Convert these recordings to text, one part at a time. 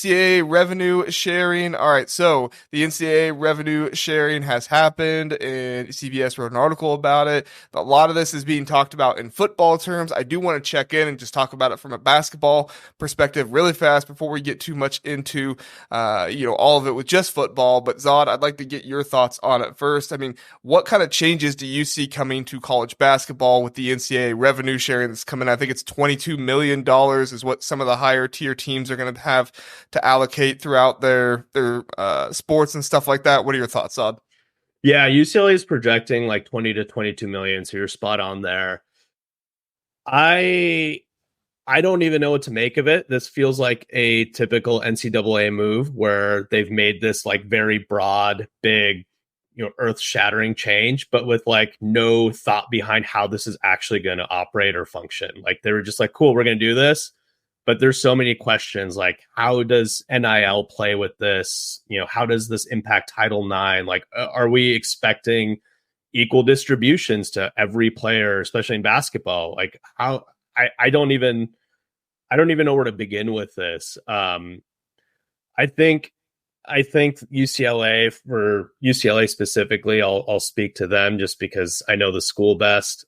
NCAA revenue sharing. All right, so the NCAA revenue sharing has happened, and CBS wrote an article about it. A lot of this is being talked about in football terms. I do want to check in and just talk about it from a basketball perspective really fast before we get too much into, all of it with just football. But Zod, I'd like to get your thoughts on it first. I mean, what kind of changes do you see coming to college basketball with the NCAA revenue sharing that's coming? I think it's $22 million is what some of the higher tier teams are going to have to allocate throughout their sports and stuff like that. What are your thoughts, Zod? Yeah, UCLA is projecting like 20 to 22 million, so you're spot on there. I don't even know what to make of it. This feels like a typical NCAA move where they've made this like very broad, big, earth-shattering change, but with like no thought behind how this is actually going to operate or function. Like they were just like, cool, we're going to do this. But there's so many questions like, how does NIL play with this? How does this impact Title IX? Like, are we expecting equal distributions to every player, especially in basketball? Like, how? I don't even know where to begin with this. I think UCLA, for UCLA specifically, I'll speak to them just because I know the school best.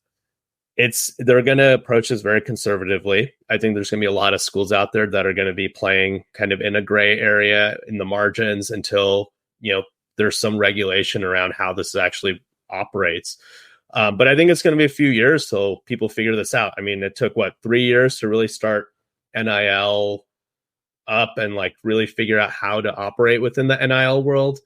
They're going to approach this very conservatively. I think there's going to be a lot of schools out there that are going to be playing kind of in a gray area in the margins until, there's some regulation around how this actually operates. But I think it's going to be a few years till people figure this out. I mean, it took 3 years to really start NIL up and like really figure out how to operate within the NIL world.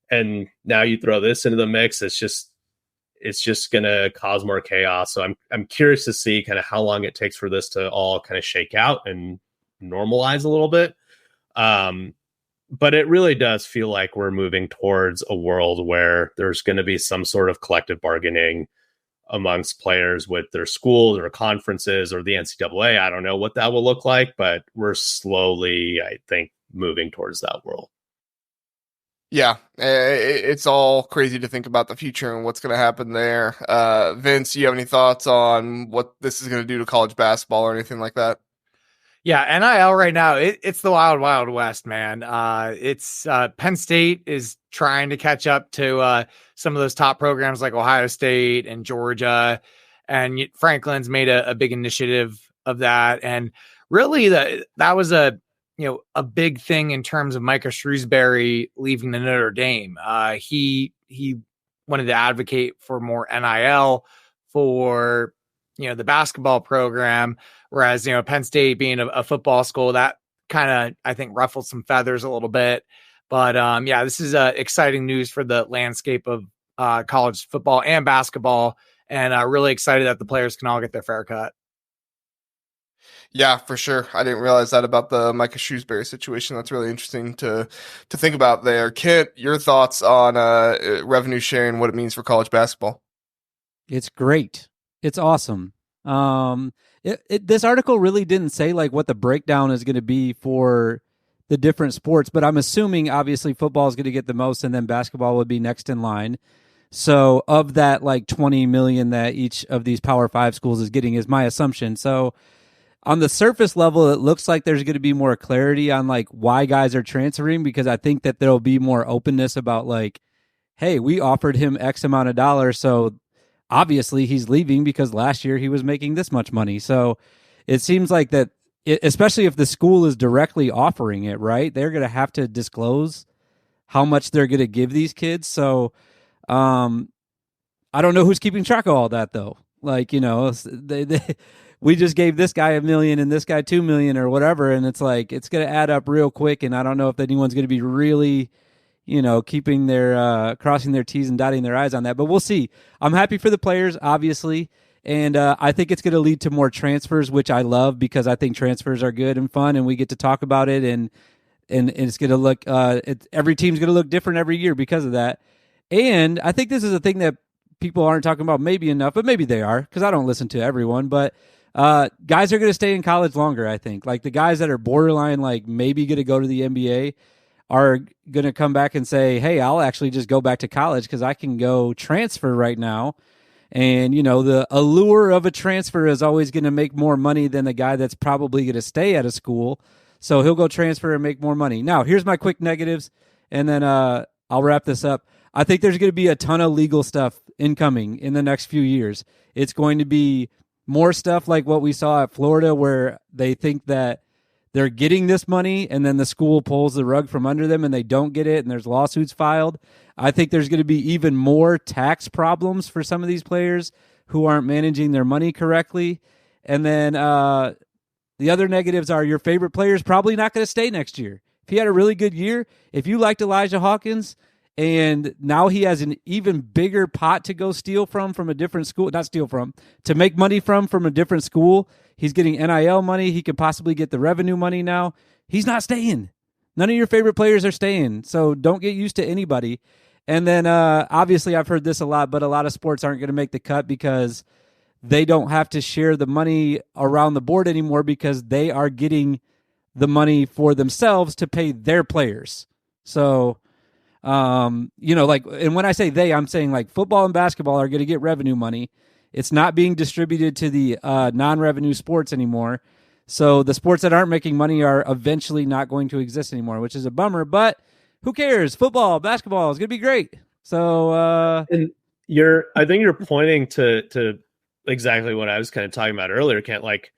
And now you throw this into the mix. It's just going to cause more chaos. So I'm curious to see kind of how long it takes for this to all kind of shake out and normalize a little bit. But it really does feel like we're moving towards a world where there's going to be some sort of collective bargaining amongst players with their schools or conferences or the NCAA. I don't know what that will look like, but we're slowly, I think, moving towards that world. Yeah, it's all crazy to think about the future and what's going to happen there. Vince, do you have any thoughts on what this is going to do to college basketball or anything like that? Yeah, NIL right now, it's the wild, wild west, man. It's Penn State is trying to catch up to some of those top programs like Ohio State and Georgia, and Franklin's made a big initiative of that. And really, that was a big thing in terms of Micah Shrewsbury leaving the Notre Dame. He wanted to advocate for more NIL for the basketball program, whereas Penn State being a football school, that kind of I think ruffled some feathers a little bit. But this is exciting news for the landscape of college football and basketball, and really excited that the players can all get their fair cut. Yeah, for sure. I didn't realize that about the Micah Shrewsbury situation. That's really interesting to think about there. Kent, your thoughts on revenue sharing, what it means for college basketball? It's great. It's awesome. This article really didn't say like what the breakdown is going to be for the different sports, but I'm assuming obviously football is going to get the most and then basketball would be next in line. So of that like 20 million that each of these Power 5 schools is getting is my assumption. So on the surface level, it looks like there's going to be more clarity on like why guys are transferring, because I think that there'll be more openness about like, hey, we offered him X amount of dollars, so obviously he's leaving because last year he was making this much money. So it seems like that, especially if the school is directly offering it, right? They're going to have to disclose how much they're going to give these kids. So I don't know who's keeping track of all that though. Like, we just gave this guy $1 million and this guy $2 million or whatever. And it's like, it's going to add up real quick. And I don't know if anyone's going to be really, keeping their, crossing their T's and dotting their I's on that, but we'll see. I'm happy for the players, obviously. And I think it's going to lead to more transfers, which I love because I think transfers are good and fun and we get to talk about it. And it's going to look, every team's going to look different every year because of that. And I think this is a thing that people aren't talking about maybe enough, but maybe they are because I don't listen to everyone, but guys are going to stay in college longer, I think. Like the guys that are borderline, like maybe going to go to the NBA are going to come back and say, hey, I'll actually just go back to college because I can go transfer right now. And, the allure of a transfer is always going to make more money than the guy that's probably going to stay at a school. So he'll go transfer and make more money. Now, here's my quick negatives, and then I'll wrap this up. I think there's going to be a ton of legal stuff incoming in the next few years. It's going to be more stuff like what we saw at Florida, where they think that they're getting this money and then the school pulls the rug from under them and they don't get it and there's lawsuits filed. I think there's going to be even more tax problems for some of these players who aren't managing their money correctly. And then the other negatives are your favorite player is probably not going to stay next year. If he had a really good year, if you liked Elijah Hawkins and now he has an even bigger pot to go steal from a different school, not steal from, to make money from a different school. He's getting NIL money. He could possibly get the revenue money now. He's not staying. None of your favorite players are staying. So don't get used to anybody. And then obviously I've heard this a lot, but a lot of sports aren't going to make the cut because they don't have to share the money around the board anymore because they are getting the money for themselves to pay their players. So, like, and when I say they, I'm saying like football and basketball are going to get revenue money. It's not being distributed to the non-revenue sports anymore. So the sports that aren't making money are eventually not going to exist anymore, which is a bummer. But who cares? Football, basketball is going to be great. So and I think you're pointing to exactly what I was kind of talking about earlier, Kent. Like,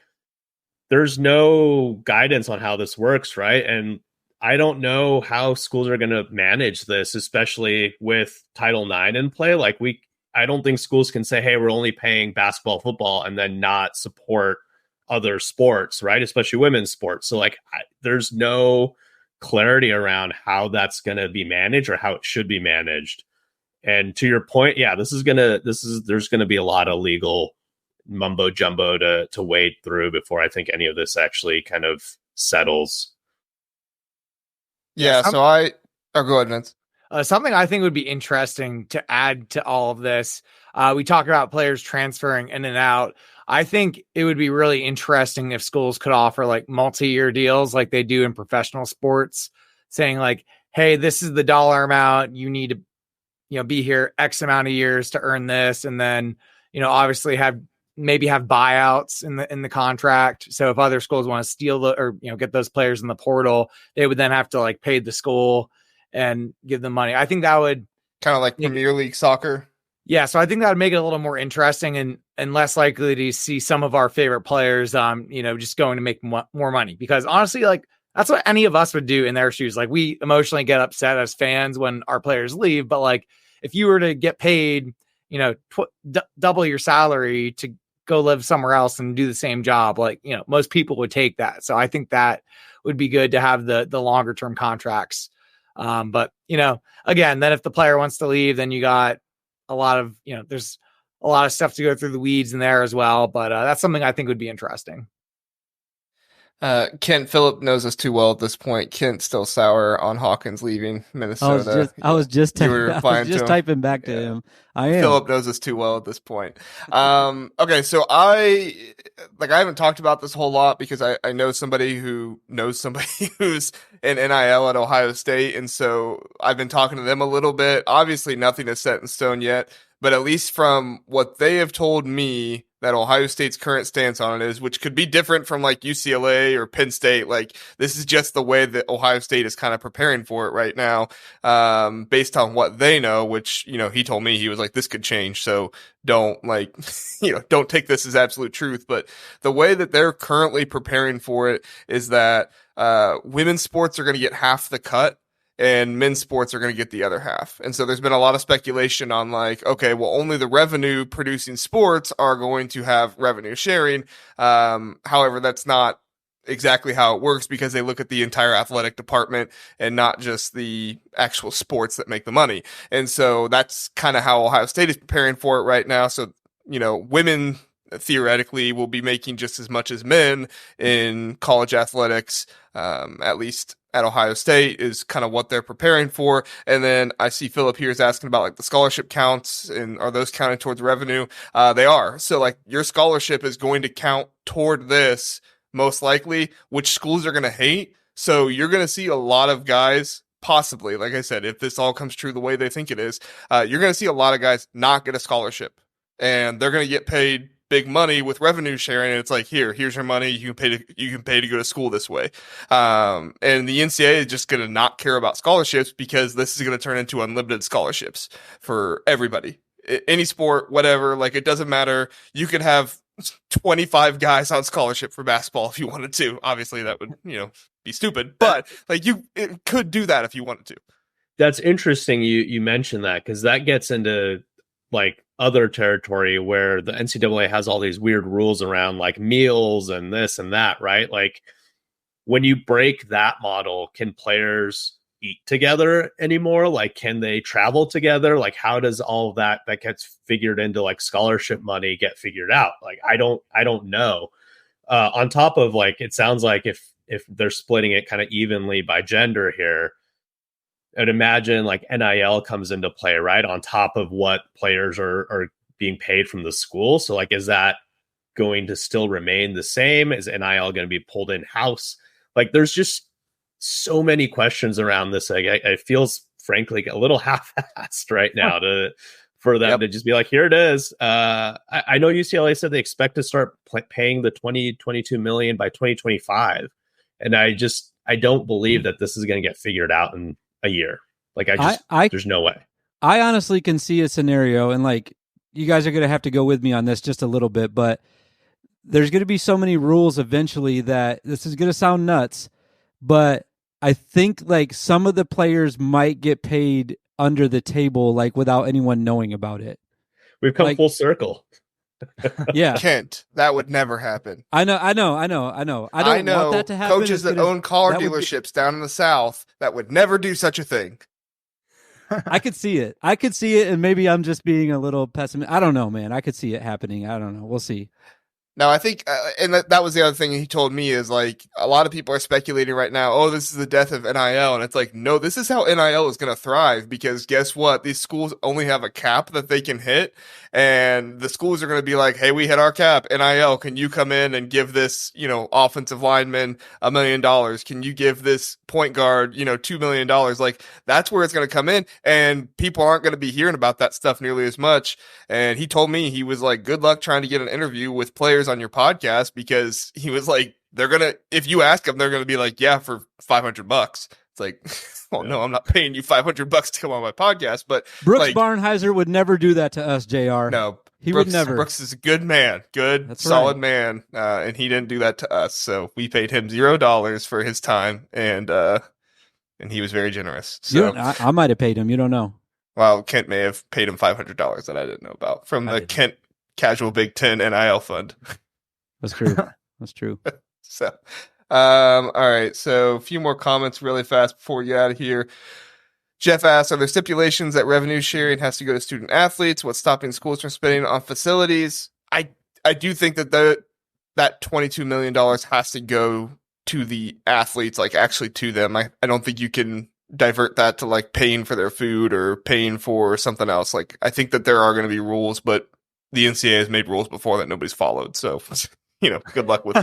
there's no guidance on how this works, right? And I don't know how schools are going to manage this, especially with Title IX in play. Like, I don't think schools can say, hey, we're only paying basketball, football, and then not support other sports, right? Especially women's sports. So like, there's no clarity around how that's going to be managed or how it should be managed. And to your point, yeah, there's going to be a lot of legal mumbo jumbo to wade through before I think any of this actually kind of settles. Yeah. So go ahead, Vince. Something I think would be interesting to add to all of this. We talk about players transferring in and out. I think it would be really interesting if schools could offer like multi-year deals like they do in professional sports, saying like, hey, this is the dollar amount. You need to, be here X amount of years to earn this. And then, obviously have buyouts in the contract. So if other schools want to steal or get those players in the portal, they would then have to like pay the school and give them money. I think that would kind of like Premier League soccer. Yeah. So I think that would make it a little more interesting and less likely to see some of our favorite players, just going to make more money, because honestly, like that's what any of us would do in their shoes. Like we emotionally get upset as fans when our players leave, but like if you were to get paid, double your salary to go live somewhere else and do the same job, like, most people would take that. So I think that would be good to have the longer term contracts. But again, then if the player wants to leave, then you got a lot of, there's a lot of stuff to go through the weeds in there as well. But that's something I think would be interesting. Kent, Phillip knows us too well at this point. Kent's still sour on Hawkins leaving Minnesota. I was just typing back to him. I am. Phillip knows us too well at this point. Okay, so I haven't talked about this a whole lot because I know somebody who knows somebody who's in NIL at Ohio State, and so I've been talking to them a little bit. Obviously, nothing is set in stone yet, but at least from what they have told me, that Ohio State's current stance on it is, which could be different from like UCLA or Penn State. Like this is just the way that Ohio State is kind of preparing for it right now, based on what they know, which, he told me, he was like, this could change. So don't don't take this as absolute truth. But the way that they're currently preparing for it is that, women's sports are going to get half the cut, and men's sports are going to get the other half. And so there's been a lot of speculation on like, okay, well, only the revenue producing sports are going to have revenue sharing. However, that's not exactly how it works because they look at the entire athletic department and not just the actual sports that make the money. And so that's kind of how Ohio State is preparing for it right now. So, women theoretically will be making just as much as men in college athletics, at least at Ohio State, is kind of what they're preparing for. And then I see Phillip here is asking about like the scholarship counts, and are those counted towards revenue? They are. So like your scholarship is going to count toward this most likely, which schools are going to hate. So you're going to see a lot of guys, possibly, like I said, if this all comes true the way they think it is, you're going to see a lot of guys not get a scholarship, and they're going to get paid big money with revenue sharing, and it's like, here's your money. You can pay to go to school this way. And the NCAA is just going to not care about scholarships because this is going to turn into unlimited scholarships for everybody, any sport, whatever. Like, it doesn't matter. You could have 25 guys on scholarship for basketball if you wanted to. Obviously, that would, be stupid, but like it could do that if you wanted to. That's interesting. You mentioned that, because that gets into like other territory where the NCAA has all these weird rules around like meals and this and that, right? Like, when you break that model, can players eat together anymore? Like, can they travel together? Like, how does all of that gets figured into like scholarship money get figured out? Like, I don't know. On top of, like, it sounds like if they're splitting it kind of evenly by gender here, I'd imagine like NIL comes into play, right? On top of what players are being paid from the school. So like, is that going to still remain the same? Is NIL going to be pulled in-house? Like, there's just so many questions around this. Like, it feels frankly a little half-assed right now for them to just be like, here it is. I know UCLA said they expect to start paying the $22 million by 2025. And I don't believe that this is going to get figured out in a year. Like, there's no way. I honestly can see a scenario, and like, you guys are going to have to go with me on this just a little bit, but there's going to be so many rules eventually that this is going to sound nuts, but I think like some of the players might get paid under the table, like without anyone knowing about it. We've come full circle. Yeah. Kent, that would never happen. I know. I don't want that to happen. Coaches that own car dealerships down in the South that would never do such a thing. I could see it. And maybe I'm just being a little pessimistic. I don't know, man. I could see it happening. I don't know. We'll see. Now, I think, and that was the other thing he told me, is like, a lot of people are speculating right now, oh, this is the death of NIL. And it's like, no, this is how NIL is going to thrive, because guess what? These schools only have a cap that they can hit. And the schools are going to be like, hey, we hit our cap. NIL, can you come in and give this, offensive lineman $1 million? Can you give this point guard, $2 million? Like, that's where it's going to come in. And people aren't going to be hearing about that stuff nearly as much. And he told me, he was like, good luck trying to get an interview with players on your podcast, because he was like, if you ask them, they're going to be like, yeah, for $500. It's like, well, no, I'm not paying you $500 to come on my podcast. But Brooks Barnhizer would never do that to us, JR. No, he would never. Brooks is a good man, solid man. And he didn't do that to us. So we paid him $0 for his time. And he was very generous. So I might have paid him. You don't know. Well, Kent may have paid him $500 that I didn't know about from the Kent Casual Big Ten NIL Fund. That's true. That's true. So, all right. So a few more comments really fast before we get out of here. Jeff asks, are there stipulations that revenue sharing has to go to student athletes? What's stopping schools from spending on facilities? I do think that that $22 million has to go to the athletes, like actually to them. I don't think you can divert that to like paying for their food or paying for something else. Like, I think that there are going to be rules, but the NCAA has made rules before that nobody's followed. So, good luck with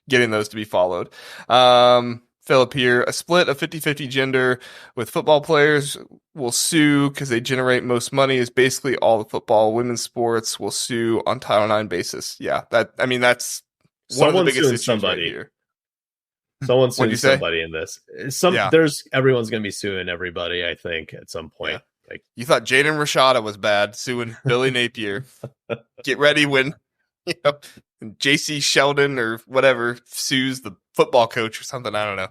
getting those to be followed. Philip here, a split of 50-50 gender with football players will sue because they generate most money is basically all the football. Women's sports will sue on Title IX basis. Yeah, that's one of the biggest issues right here. Someone's suing somebody in this. Everyone's going to be suing everybody, I think, at some point. Yeah. Like, you thought Jaden Rashada was bad, suing Billy Napier. Get ready when JC Sheldon or whatever sues the football coach or something. I don't know.